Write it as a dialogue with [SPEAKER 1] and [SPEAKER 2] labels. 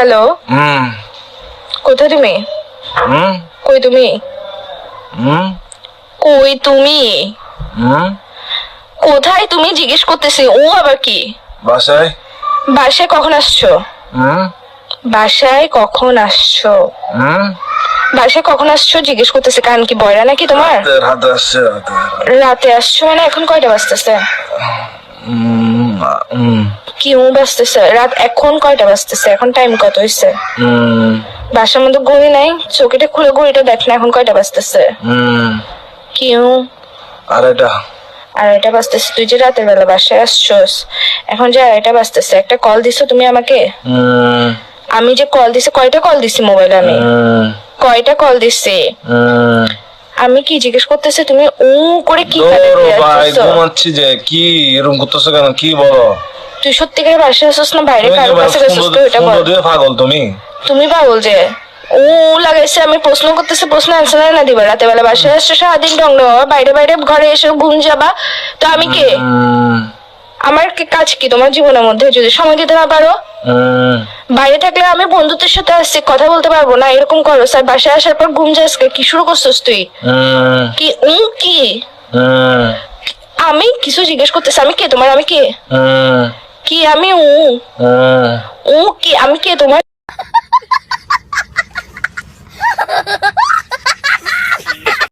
[SPEAKER 1] Hello, কোথায় তুমি? কই তুমি? কই তুমি? কোথায় তুমি জিজ্ঞেস করতেছি। ও আবার কি?
[SPEAKER 2] বাসায়।
[SPEAKER 1] বাসায় কখন আসছো? বাসায় কখন আসছো? বাসায় কখন আসছো জিজ্ঞেস করতেছে। কান কি বয়রা নাকি তোমার?
[SPEAKER 2] রাতে আসছে।
[SPEAKER 1] রাতে আসছো মানে এখন কয়টা বাজতেছে? কি বাজতেছে? রাত এখন কয়টা বাজতেছে? এখন টাইম কত হয়েছে? বাসার মধ্যে ঘড়ি নাই? চোখটা খুলে ঘড়িটা দেখ না, এখন কয়টা বাজতেছে? কি
[SPEAKER 2] আড়াইটা।
[SPEAKER 1] আড়াইটা বাজতেছে? তুই যে রাতের বেলা বাসায় আসছোস, এখন যে আড়াইটা বাজতেছে, একটা কল দিছো তুমি আমাকে? আমি যে কল দিছি, কয়টা কল দিছি মোবাইলে? আমি কয়টা কল দিছি? আমি কি জিজ্ঞেস করতেছে, তুমি করে কি
[SPEAKER 2] ভাই ঘুমাচ্ছি যে। কি এরকম করতেছো কেন? কি বলো?
[SPEAKER 1] তুই সত্যিকারের বাসায় আসছিস না বাইরে কারো কাছে গেছিস? তো এটা বল।
[SPEAKER 2] পাগল তুমি?
[SPEAKER 1] তুমি পাগল যে লাগাইছে। আমি প্রশ্ন করতেছি, প্রশ্ন আনসার না দিবা? রাতে বেলা বাসায় আসছো, সারাদিন ডং ডং, বাইরে বাইরে ঘরে এসে ঘুম যাবা। তো আমি কে? আমার কি কাজ কি তোমার জীবনের মধ্যে যদি সময় দিতে না পারো? বাইরে থাকলে আমি বন্ধুদের সাথে আসছি, কথা বলতে পারবো না, এরকম করো স্যার। বাসায় আসার পর ঘুম যাস, কি শুরু করছিস তুই? কি কি? আমি কিছু জিজ্ঞেস করতেছি, আমি কে তোমার? আমি কে? কি আমি কি? আমি কে তোমার?